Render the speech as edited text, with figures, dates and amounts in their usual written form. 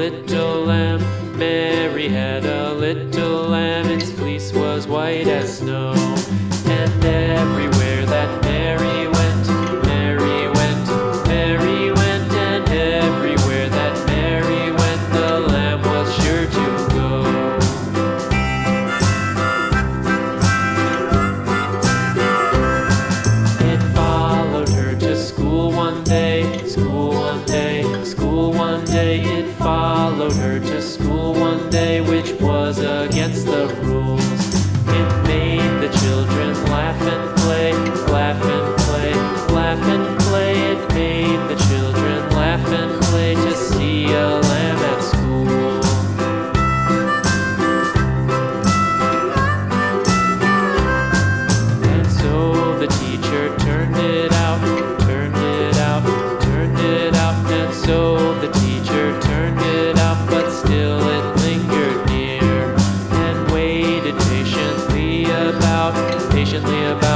little lamb. Mary had a little lamb, its fleece was white as snow. And everywhere that Mary went, Mary went, Mary went, and everywhere that Mary went, the lamb was sure to go. It followed her to school one day, school one day, school one day. It followed her to school one day, which was against the rules. It made the children laugh and play, laugh and play, laugh and play. It made the children laugh and play to see a lamb at school. And so the teacher turned it out, turned it out, turned it out. And so the teacher turned it out, but still it lingered near and waited patiently about